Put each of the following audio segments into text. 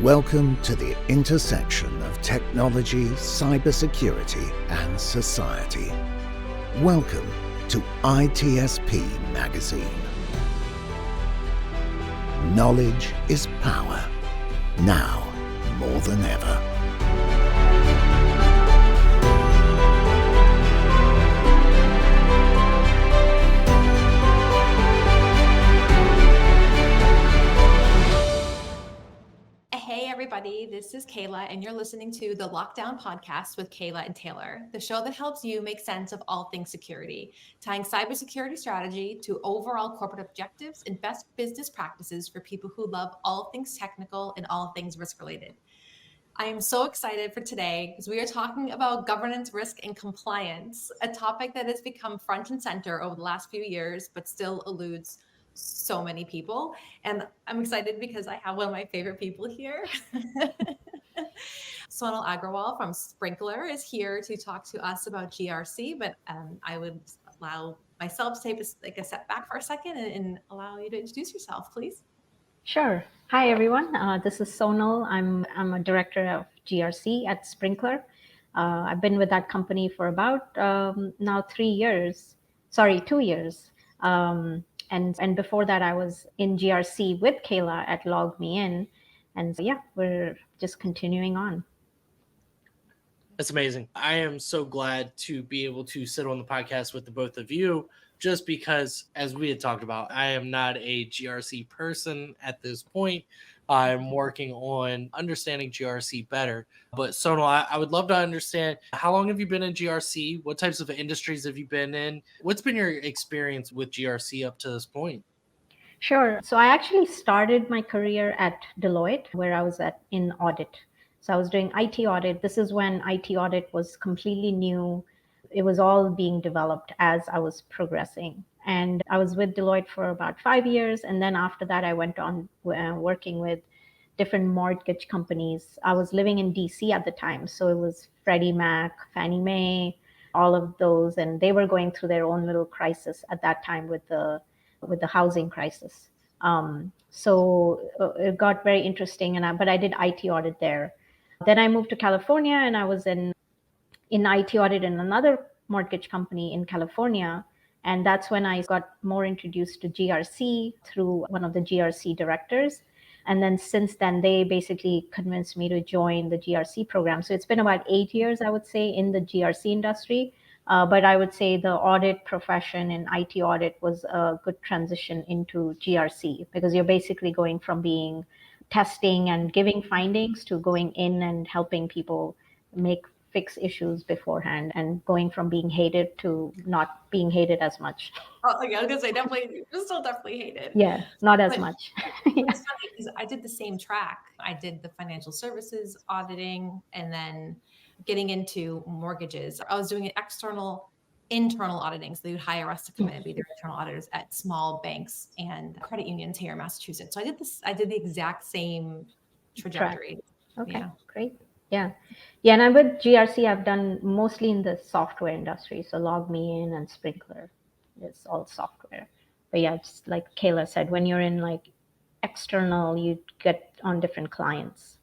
Welcome to the intersection of technology, cybersecurity, and society. Welcome to ITSP Magazine. Knowledge is power, now more than ever. Hey everybody, this is Kayla and you're listening to the Lockdown Podcast with Kayla and Taylor, the show that helps you make sense of all things security, tying cybersecurity strategy to overall corporate objectives and best business practices for people who love all things technical and all things risk related. I am so excited for today because we are talking about governance, risk, and compliance, a topic that has become front and center over the last few years, but still eludes so many people. And I'm excited because I have one of my favorite people here. Sonal Agrawal from Sprinklr is here to talk to us about GRC, but I would allow myself to take a step back for a second and allow you to introduce yourself, please. Sure. Hi, everyone. This is Sonal. I'm a director of GRC at Sprinklr. I've been with that company for about now 2 years. And before that, I was in GRC with Kayla at Log Me In. And so, yeah, we're just continuing on. That's amazing. I am so glad to be able to sit on the podcast with the both of you, just because, as we had talked about, I am not a GRC person at this point. I'm working on understanding GRC better. But Sonal, I would love to understand, how long have you been in GRC? What types of industries have you been in? What's been your experience with GRC up to this point? Sure. So I actually started my career at Deloitte, where I was in audit. So I was doing IT audit. This is when IT audit was completely new. It was all being developed as I was progressing. And I was with Deloitte for about 5 years. And then after that, I went on working with different mortgage companies. I was living in DC at the time. So it was Freddie Mac, Fannie Mae, all of those. And they were going through their own little crisis at that time with the housing crisis. So it got very interesting. But I did IT audit there. Then I moved to California and I was in IT audit in another mortgage company in California. And that's when I got more introduced to GRC through one of the GRC directors. And then since then, they basically convinced me to join the GRC program. So it's been about 8 years, I would say, in the GRC industry. But I would say the audit profession and IT audit was a good transition into GRC, because you're basically going from being testing and giving findings to going in and helping people fix issues beforehand, and going from being hated to not being hated as much. Oh, yeah, I was gonna say definitely, still definitely hated. Yeah, not as much. Yeah. It's funny because I did the same track. I did the financial services auditing and then getting into mortgages. I was doing internal auditing. So they would hire us to come in and be their internal auditors at small banks and credit unions here in Massachusetts. So I did the exact same trajectory. Okay, yeah. Great. Yeah. And I'm with GRC. I've done mostly in the software industry. So Log Me In and Sprinklr is all software. But yeah, just like Kayla said, when you're in like external, you get on different clients,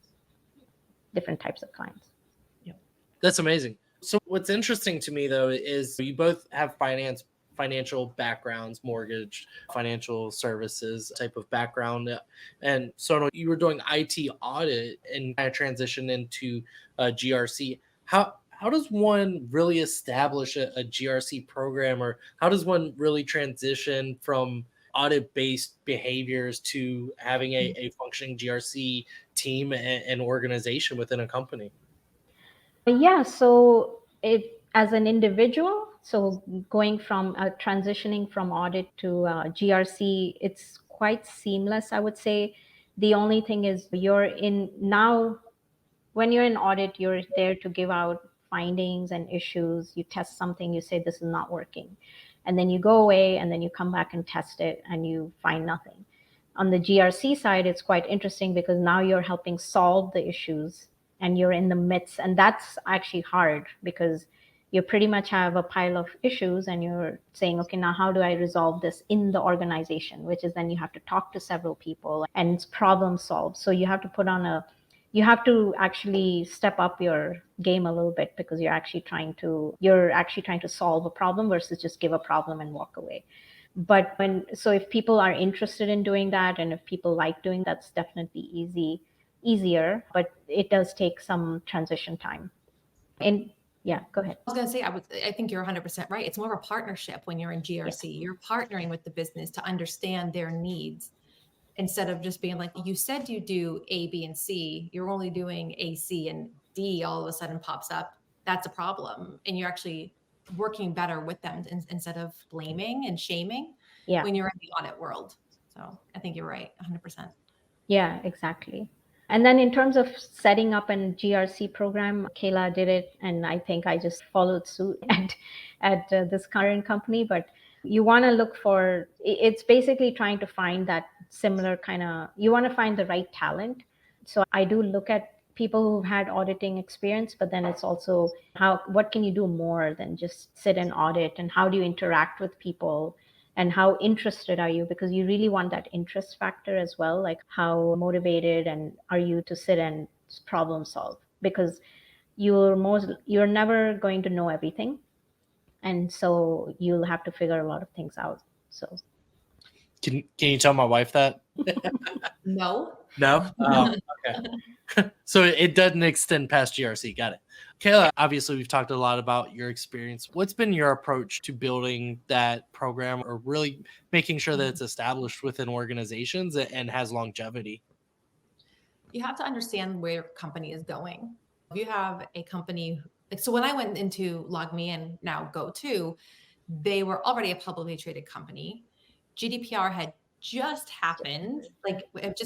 different types of clients. Yeah, that's amazing. So what's interesting to me, though, is you both have financial backgrounds, mortgage, financial services type of background. And so you were doing IT audit and kind of transitioned into GRC. How does one really establish a GRC program, or how does one really transition from audit-based behaviors to having a functioning GRC team and organization within a company? Yeah, so as an individual, so going from transitioning from audit to GRC, it's quite seamless, I would say. The only thing is when you're in audit, you're there to give out findings and issues. You test something, you say this is not working. And then you go away and then you come back and test it and you find nothing. On the GRC side, it's quite interesting because now you're helping solve the issues and you're in the midst. And that's actually hard because you pretty much have a pile of issues and you're saying, okay, now how do I resolve this in the organization? Which is then you have to talk to several people and problem solve. So you have to put on a you have to actually step up your game a little bit, because you're actually trying to solve a problem versus just give a problem and walk away. But if people are interested in doing that, and if people like doing that's definitely easier, but it does take some transition time. And yeah, go ahead. I was going to say, I think you're 100% right. It's more of a partnership when you're in GRC. Yes. You're partnering with the business to understand their needs, instead of just being like, you said you do A, B, and C, you're only doing A, C, and D all of a sudden pops up. That's a problem. And you're actually working better with them instead of blaming and shaming when you're in the audit world. So I think you're right, 100%. Yeah, exactly. And then in terms of setting up an GRC program, Kayla did it, and I think I just followed suit at this current company. But you want to look for, it's basically trying to find that similar kind of, you want to find the right talent. So I do look at people who've had auditing experience, but then it's also what can you do more than just sit and audit, and how do you interact with people? And how interested are you? Because you really want that interest factor as well. Like, how motivated and are you to sit and problem solve? Because you're never going to know everything. And so you'll have to figure a lot of things out. So Can you tell my wife that? No. Oh, okay. So it doesn't extend past GRC. Got it. Kayla, obviously we've talked a lot about your experience. What's been your approach to building that program, or really making sure that it's established within organizations and has longevity? You have to understand where your company is going. If you have a company, so when I went into LogMe and now Go2, they were already a publicly traded company. GDPR had just happened,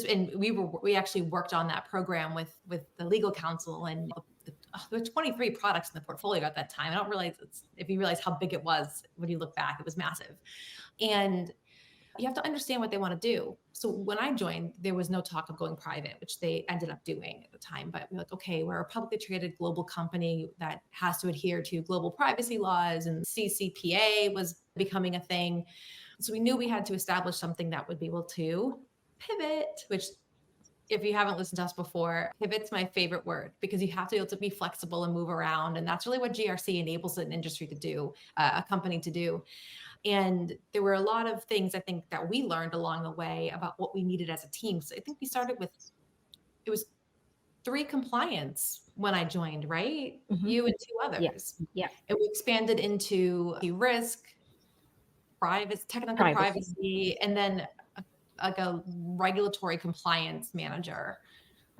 and we actually worked on that program with the legal counsel, and there were 23 products in the portfolio at that time. I don't realize if you realize how big it was when you look back, it was massive. And you have to understand what they want to do. So when I joined, there was no talk of going private, which they ended up doing at the time. But we're like, okay, we're a publicly traded global company that has to adhere to global privacy laws, and CCPA was becoming a thing. So we knew we had to establish something that would be able to pivot, which, if you haven't listened to us before, pivot's my favorite word, because you have to be able to be flexible and move around. And that's really what GRC enables an industry to do, a company to do. And there were a lot of things I think that we learned along the way about what we needed as a team. So I think we started with, it was 3 compliance when I joined, right? Mm-hmm. You and 2 others. Yeah. And we expanded into the risk, technical privacy, and then a regulatory compliance manager,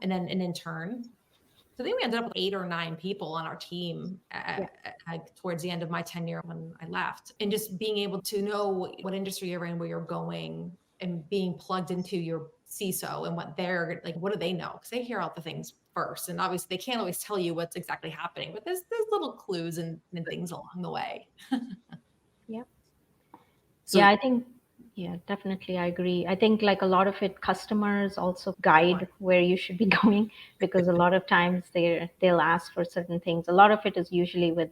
and then an intern. So I think we ended up with 8 or 9 people on our team towards the end of my tenure when I left. And just being able to know what industry you're in, where you're going, and being plugged into your CISO and what they're like, what do they know? Because they hear all the things first. And obviously they can't always tell you what's exactly happening, but there's little clues and things along the way. Yeah. So, yeah, I think, definitely. I agree. I think like a lot of it, customers also guide where you should be going, because a lot of times they'll ask for certain things. A lot of it is usually with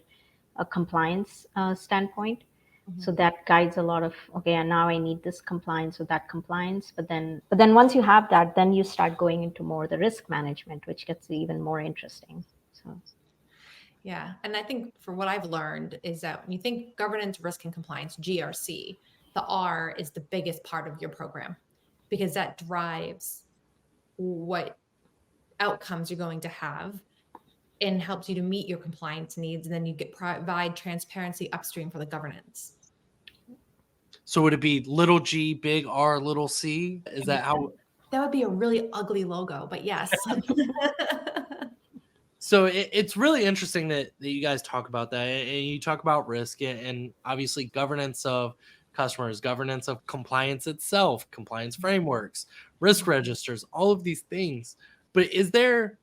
a compliance standpoint. Mm-hmm. So that guides a lot of, okay, and now I need this compliance or that compliance. But then once you have that, then you start going into more the risk management, which gets even more interesting. So. Yeah. And I think for what I've learned is that when you think governance, risk, and compliance, GRC, the R is the biggest part of your program, because that drives what outcomes you're going to have and helps you to meet your compliance needs. And then you provide transparency upstream for the governance. So would it be little g, big R, little c? Is that how? That would be a really ugly logo, but yes. So it's really interesting that you guys talk about that, and you talk about risk and obviously governance of customers, governance of compliance itself, compliance frameworks, risk registers, all of these things. But is there,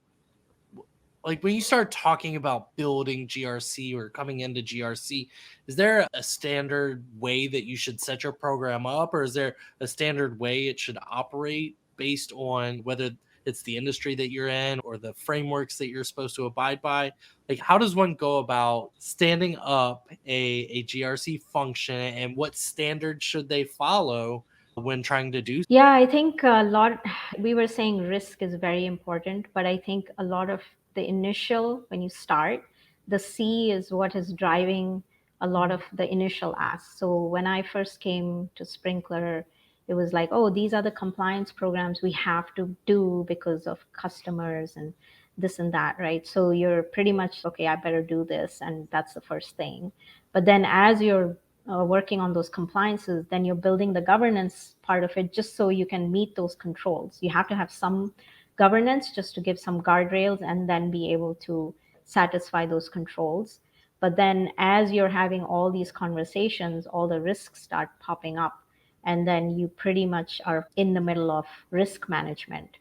like, when you start talking about building GRC or coming into GRC, is there a standard way that you should set your program up, or is there a standard way it should operate based on whether it's the industry that you're in or the frameworks that you're supposed to abide by? Like, how does one go about standing up a GRC function, and what standards should they follow when trying to do? Yeah, I think a lot, we were saying risk is very important, but I think a lot of the initial, when you start, the C is what is driving a lot of the initial asks. So when I first came to Sprinklr, it was like, oh, these are the compliance programs we have to do because of customers and this and that, right? So you're pretty much, okay, I better do this. And that's the first thing. But then as you're working on those compliances, then you're building the governance part of it just so you can meet those controls. You have to have some governance just to give some guardrails and then be able to satisfy those controls. But then as you're having all these conversations, all the risks start popping up. And then you pretty much are in the middle of risk management.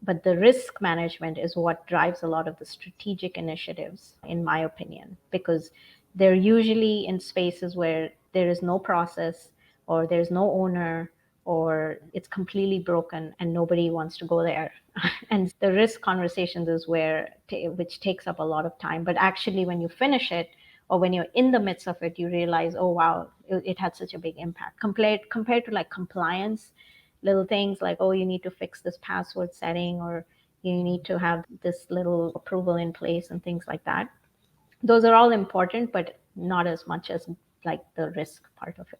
But the risk management is what drives a lot of the strategic initiatives, in my opinion, because they're usually in spaces where there is no process or there's no owner or it's completely broken and nobody wants to go there. And the risk conversations is where, which takes up a lot of time. But actually, when you finish it or when you're in the midst of it, you realize, oh, wow, it had such a big impact compared to like compliance, little things like, oh, you need to fix this password setting or you need to have this little approval in place and things like that. Those are all important, but not as much as like the risk part of it.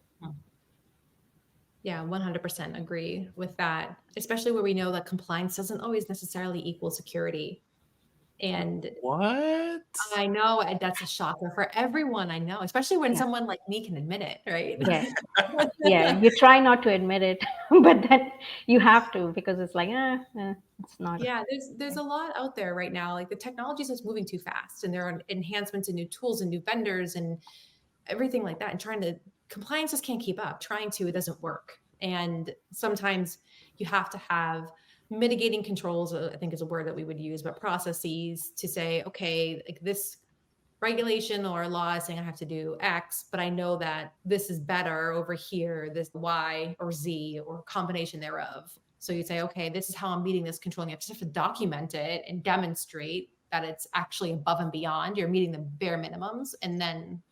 Yeah, 100% agree with that, especially where we know that compliance doesn't always necessarily equal security. And What? I know that's a shocker for everyone I know, especially when Yeah. someone like me can admit it, right? Yeah. Yeah. You try not to admit it, but then you have to because it's like, it's not. Yeah, there's a lot out there right now. Like the technology is just moving too fast, and there are enhancements and new tools and new vendors and everything like that. And trying to compliance just can't keep up. Trying to, it doesn't work. And sometimes you have to have mitigating controls, I think is a word that we would use, but processes to say, okay, like this regulation or law is saying I have to do X, but I know that this is better over here, this Y or Z or combination thereof. So you say, okay, this is how I'm meeting this control. And you just have to document it and demonstrate that it's actually above and beyond. You're meeting the bare minimums, and then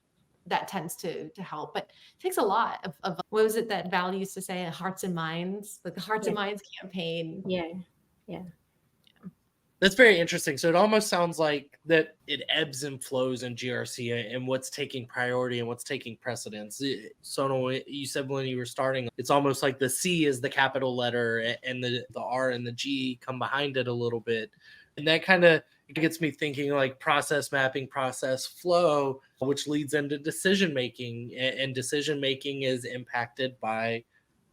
that tends to help. But it takes a lot of what was it that Val used to say, hearts and minds, like the Hearts and Minds campaign. Yeah. Yeah. That's very interesting. So it almost sounds like that it ebbs and flows in GRC and what's taking priority and what's taking precedence. Sonal, you said when you were starting, it's almost like the C is the capital letter and the R and the G come behind it a little bit. And that kind of gets me thinking like process mapping, process flow, which leads into decision making. And decision making is impacted by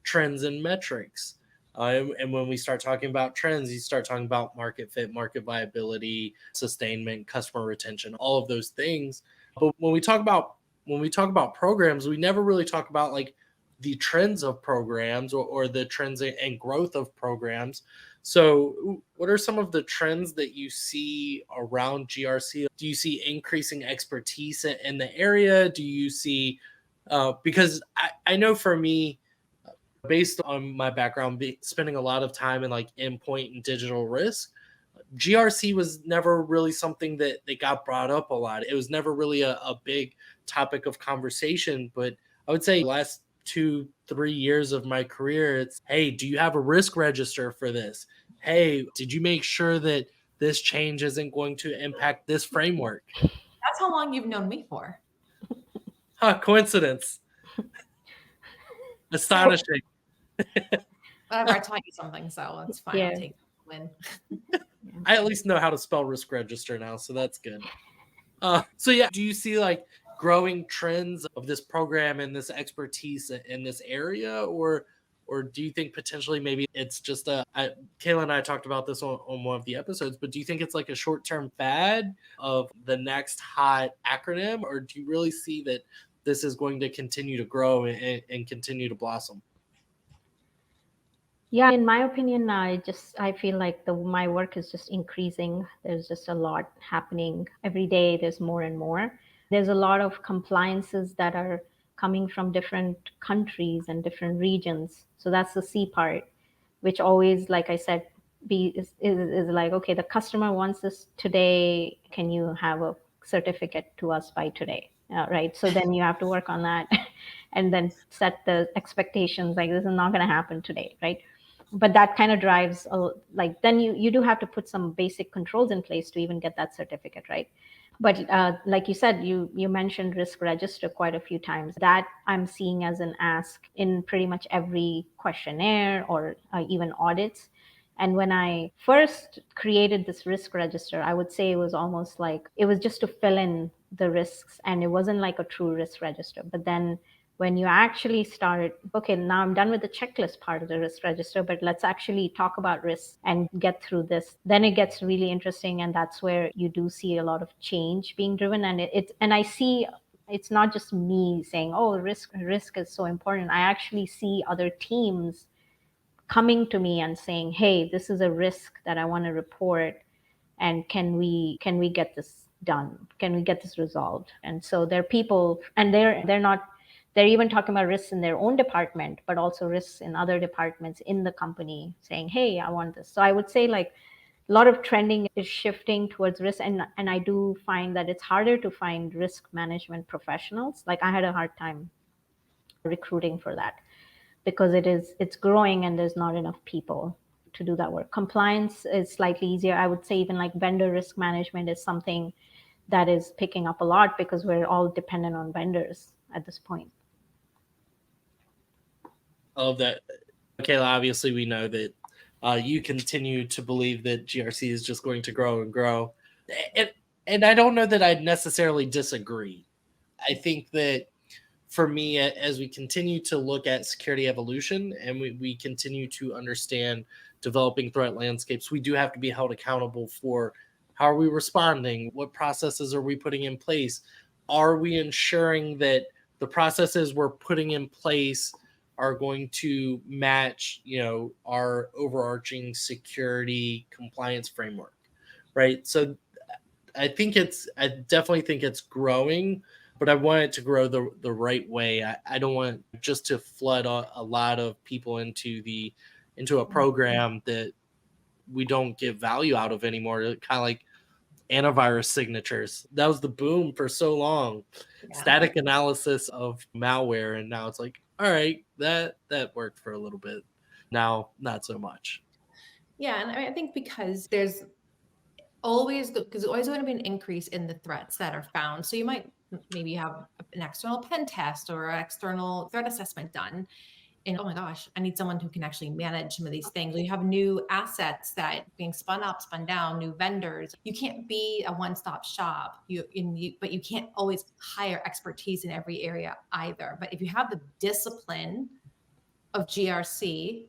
trends and metrics. And when we start talking about trends, you start talking about market fit, market viability, sustainment, customer retention, all of those things. But when we talk about programs, we never really talk about like the trends of programs or the trends and growth of programs. So what are some of the trends that you see around GRC? Do you see increasing expertise in the area? Do you see, because I know for me, based on my background, spending a lot of time in like endpoint and digital risk, GRC was never really something that got brought up a lot. It was never really a big topic of conversation. But I would say the last 2-3 years of my career, it's, hey, do you have a risk register for this? Hey, did you make sure that this change isn't going to impact this framework? That's how long you've known me for. Huh, coincidence. Astonishing. Whatever, I taught you something, so it's fine. Yeah. I'll take the win. I at least know how to spell risk register now, so that's good. So yeah, do you see like growing trends of this program and this expertise in this area, or do you think potentially maybe it's just Kayla and I talked about this on one of the episodes, but do you think it's like a short-term fad of the next hot acronym, or do you really see that this is going to continue to grow and continue to blossom? Yeah, in my opinion, I feel like my work is just increasing. There's just a lot happening every day. There's more and more. There's a lot of compliances that are coming from different countries and different regions. So that's the C part, which always, like I said, is like, okay, the customer wants this today. Can you have a certificate to us by today? Right. So then you have to work on that. and then set the expectations like this is not going to happen today, right? But that kind of drives like then you do have to put some basic controls in place to even get that certificate, right? But like you said, you mentioned risk register quite a few times. That I'm seeing as an ask in pretty much every questionnaire or even audits. And when I first created this risk register, I would say it was almost like it was just to fill in the risks, and it wasn't like a true risk register. But then when you actually start, okay, now I'm done with the checklist part of the risk register, but let's actually talk about risks and get through this, then it gets really interesting. And that's where you do see a lot of change being driven. And and I see it's not just me saying, oh, risk is so important. I actually see other teams coming to me and saying, hey, this is a risk that I want to report, and can we get this done? Can we get this resolved? And so there are people, and they're even talking about risks in their own department, but also risks in other departments in the company saying, hey, I want this. So I would say like a lot of trending is shifting towards risk. And I do find that it's harder to find risk management professionals. Like I had a hard time recruiting for that because it's growing and there's not enough people to do that work. Compliance is slightly easier. I would say even like vendor risk management is something that is picking up a lot because we're all dependent on vendors at this point. I love that. Kayla, obviously we know that you continue to believe that GRC is just going to grow and grow. And I don't know that I'd necessarily disagree. I think that for me, as we continue to look at security evolution and we continue to understand developing threat landscapes, we do have to be held accountable for how are we responding? What processes are we putting in place? Are we ensuring that the processes we're putting in place are going to match, our overarching security compliance framework, right? So I definitely think it's growing, but I want it to grow the right way. I don't want just to flood a lot of people into a program that we don't get value out of anymore. Kind of like antivirus signatures. That was the boom for so long. Yeah. Static analysis of malware, and now it's like, all right, that worked for a little bit. Now, not so much. Yeah, and I think because there's always going to be an increase in the threats that are found. So you might maybe have an external pen test or an external threat assessment done. And oh my gosh, I need someone who can actually manage some of these things. You have new assets that being spun up, spun down, new vendors. You can't be a one-stop shop. But you can't always hire expertise in every area either. But if you have the discipline of GRC,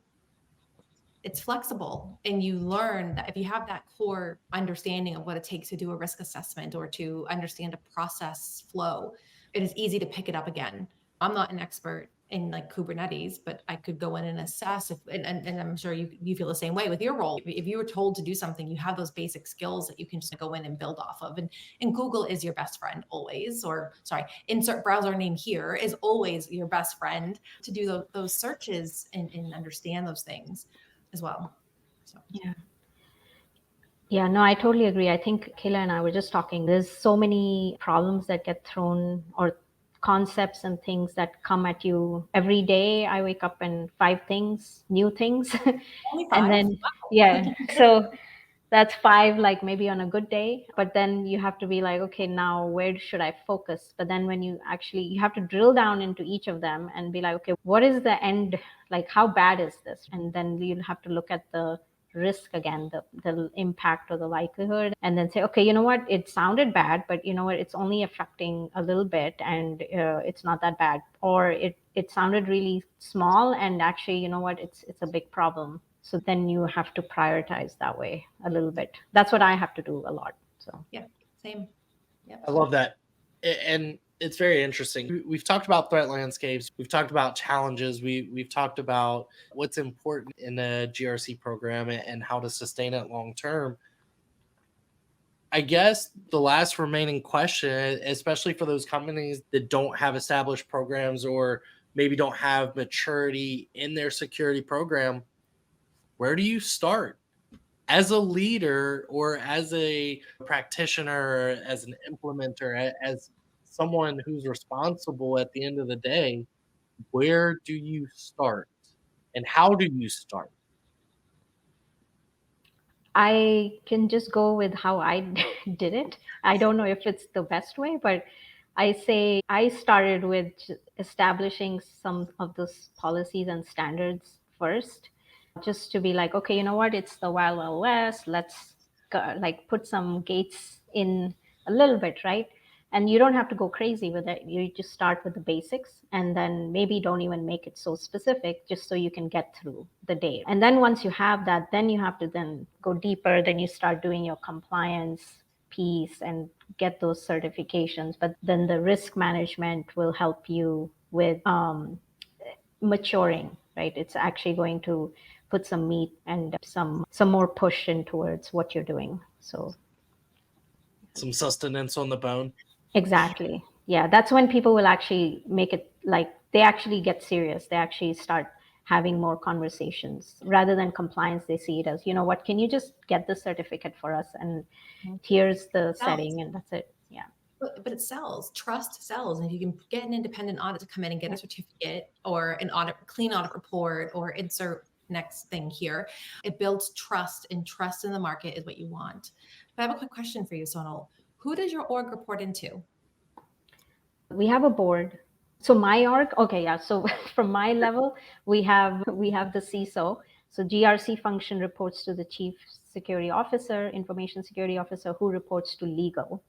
it's flexible, and you learn that if you have that core understanding of what it takes to do a risk assessment or to understand a process flow, it is easy to pick it up again. I'm not an expert in like Kubernetes, but I could go in and assess and I'm sure you feel the same way with your role. If you were told to do something, you have those basic skills that you can just go in and build off of. And Google is your best friend always, insert browser name here is always your best friend to do those searches and understand those things as well. So Yeah, no, I totally agree. I think Kayla and I were just talking, there's so many problems that get thrown or concepts and things that come at you every day. I wake up and 5 things, new things. Only 5? And then, yeah, so that's 5, like maybe on a good day, but then you have to be like, okay, now where should I focus? But then when you have to drill down into each of them and be like, okay, what is the end? Like, how bad is this? And then you'll have to look at the risk again, the impact or the likelihood, and then say, okay, you know what, it sounded bad, but you know what, it's only affecting a little bit, and it's not that bad. Or it sounded really small, and actually, you know what, it's a big problem. So then you have to prioritize that way a little bit. That's what I have to do a lot. So yeah, same. Yeah, I love that. And it's very interesting. We've talked about threat landscapes. We've talked about challenges. We've talked about what's important in a GRC program and how to sustain it long term. I guess the last remaining question, especially for those companies that don't have established programs or maybe don't have maturity in their security program, where do you start? As a leader or as a practitioner, as an implementer, as someone who's responsible at the end of the day, where do you start and how do you start? I can just go with how I did it. I don't know if it's the best way, but I say I started with establishing some of those policies and standards first, just to be like, okay, you know what? It's the Wild Wild West. Let's like put some gates in a little bit, right? And you don't have to go crazy with it. You just start with the basics and then maybe don't even make it so specific, just so you can get through the day. And then once you have that, then you have to then go deeper. Then you start doing your compliance piece and get those certifications. But then the risk management will help you with maturing, right? It's actually going to put some meat and some more push in towards what you're doing. So Some sustenance on the bone. exactly. Yeah, that's when people will actually make it like they actually get serious. They actually start having more conversations rather than compliance. They see it as, you know what, can you just get the certificate for us? And here's the setting, and that's it. Yeah. But it sells. Trust sells. And if you can get an independent audit to come in and get a certificate or an audit, clean audit report, or insert next thing here, it builds trust, and trust in the market is what you want. But I have a quick question for you, Sonal. Who does your org report into? We have a board. So my org, okay, yeah. So from my level, we have the CISO. So GRC function reports to the chief security officer, information security officer, who reports to legal.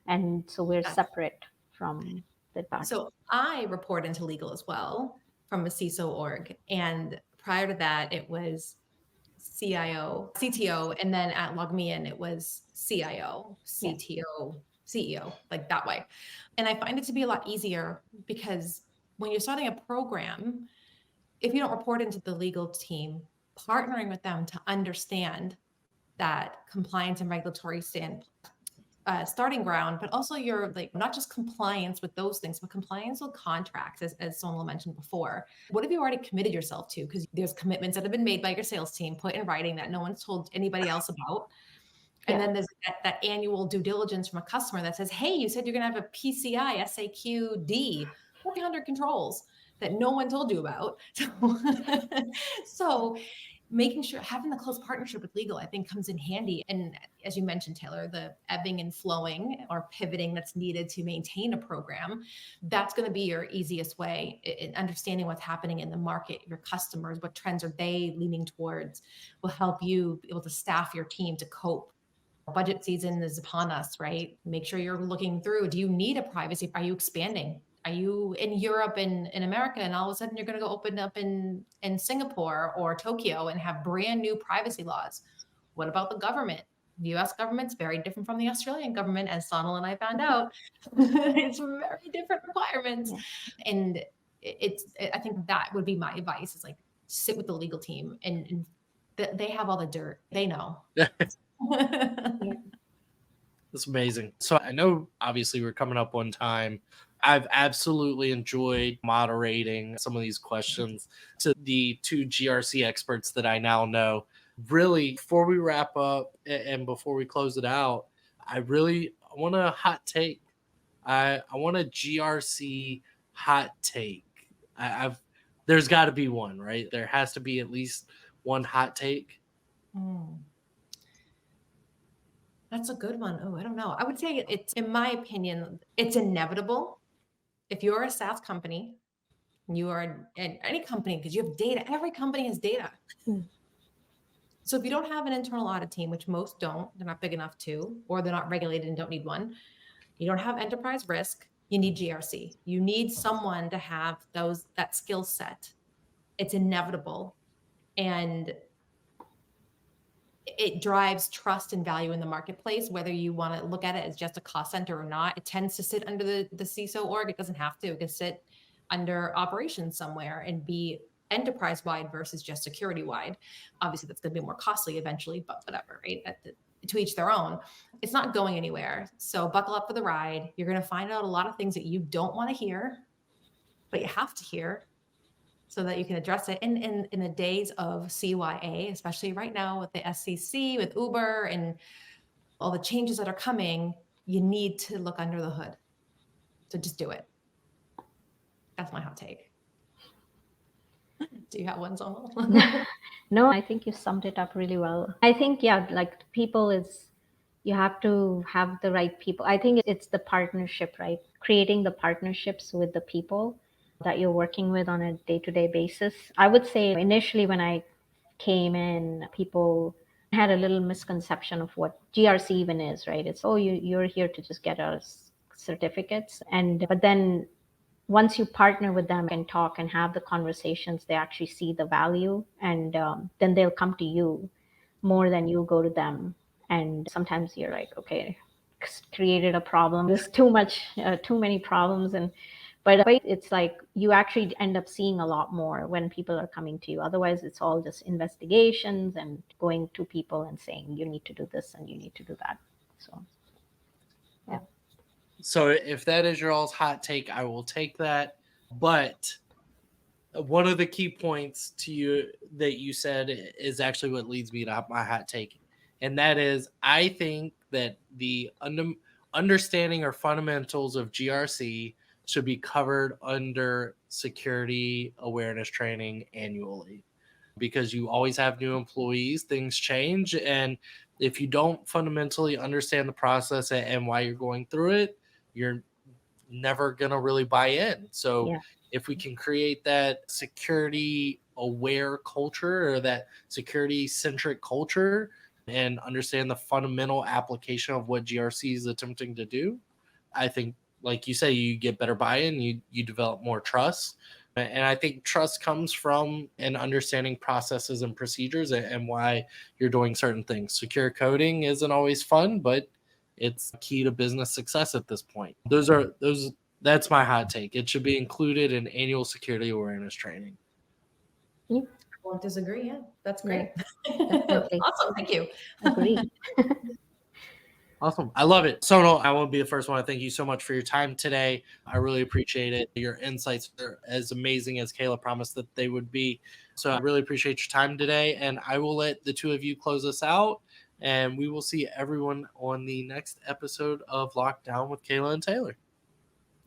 And so we're separate from the department. So I report into legal as well from a CISO org. And prior to that, it was CIO, CTO, and then at LogMeIn, it was CIO, CTO, CEO, like that way. And I find it to be a lot easier because when you're starting a program, if you don't report into the legal team, partnering with them to understand that compliance and regulatory starting ground, but also you're like not just compliance with those things, but compliance with contracts, as Sonal mentioned before. What have you already committed yourself to? Because there's commitments that have been made by your sales team, put in writing that no one's told anybody else about. And then there's that annual due diligence from a customer that says, hey, you said you're going to have a PCI SAQD, 300 controls that no one told you about. So making sure having the close partnership with legal, I think, comes in handy. And as you mentioned, Taylor, the ebbing and flowing or pivoting that's needed to maintain a program, that's going to be your easiest way in understanding what's happening in the market, your customers, what trends are they leaning towards, will help you be able to staff your team to cope. Budget season is upon us, right? Make sure you're looking through. Do you need a privacy? Are you expanding? Are you in Europe and in America, and all of a sudden you're going to go open up in Singapore or Tokyo and have brand new privacy laws? What about the government? The US government's very different from the Australian government, as Sonal and I found out. It's very different requirements. And I think that would be my advice, is like sit with the legal team and they have all the dirt. They know. That's amazing. So I know obviously we're coming up on time. I've absolutely enjoyed moderating some of these questions to the two GRC experts that I now know. Really, before we wrap up and before we close it out, I want a hot take. I want a GRC hot take. There's got to be one, right? There has to be at least one hot take. That's a good one. Oh, I don't know. I would say it's, in my opinion, it's inevitable. If you're a SaaS company, you are in any company, because you have data, every company has data. So if you don't have an internal audit team, which most don't, they're not big enough to, or they're not regulated and don't need one, you don't have enterprise risk, you need GRC. You need someone to have that skill set. It's inevitable. And it drives trust and value in the marketplace, whether you want to look at it as just a cost center or not. It tends to sit under the CISO org. It doesn't have to. It can sit under operations somewhere and be enterprise-wide versus just security-wide. Obviously, that's going to be more costly eventually, but whatever, right? To each their own. It's not going anywhere. So buckle up for the ride. You're going to find out a lot of things that you don't want to hear, but you have to hear, so that you can address it. In the days of CYA, especially right now with the SEC, with Uber and all the changes that are coming, you need to look under the hood. So just do it. That's my hot take. Do you have one, Sonal? No, I think you summed it up really well. I think, yeah, like people is, you have to have the right people. I think it's the partnership, right? Creating the partnerships with the people that you're working with on a day-to-day basis. I would say initially when I came in, people had a little misconception of what GRC even is, right? It's, oh, you're here to just get us certificates. But then once you partner with them and talk and have the conversations, they actually see the value, and then they'll come to you more than you go to them. And sometimes you're like, okay, created a problem. There's too many problems, but it's like you actually end up seeing a lot more when people are coming to you. Otherwise, it's all just investigations and going to people and saying, you need to do this and you need to do that. So, yeah. So if that is your all's hot take, I will take that. But one of the key points to you that you said is actually what leads me to my hot take. And that is, I think that the understanding or fundamentals of GRC should be covered under security awareness training annually, because you always have new employees, things change. And if you don't fundamentally understand the process and why you're going through it, you're never going to really buy in. So Yeah. if we can create that security aware culture or that security centric culture and understand the fundamental application of what GRC is attempting to do, I think, like you say, you get better buy-in, you develop more trust. And I think trust comes from an understanding processes and procedures and why you're doing certain things. Secure coding isn't always fun, but it's key to business success at this point. That's my hot take. It should be included in annual security awareness training. I won't disagree. Yeah, that's great. Definitely. Awesome. Thank you. Agreed. Awesome. I love it. Sonal, I won't be the first one to thank you so much for your time today. I really appreciate it. Your insights are as amazing as Kayla promised that they would be. So I really appreciate your time today. And I will let the two of you close us out. And we will see everyone on the next episode of Lockdown with Kayla and Taylor.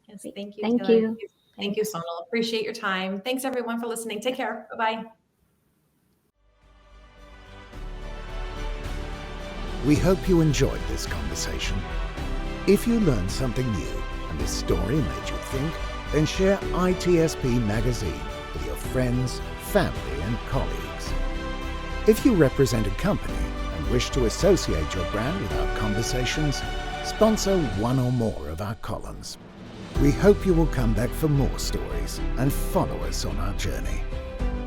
Yes, thank you. Thank Taylor. you. Thank you, Sonal. Appreciate your time. Thanks, everyone, for listening. Take care. Bye-bye. We hope you enjoyed this conversation. If you learned something new and this story made you think, then share ITSP Magazine with your friends, family, and colleagues. If you represent a company and wish to associate your brand with our conversations, sponsor one or more of our columns. We hope you will come back for more stories and follow us on our journey.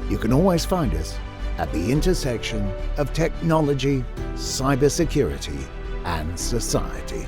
You can always find us at the intersection of technology, cybersecurity, and society.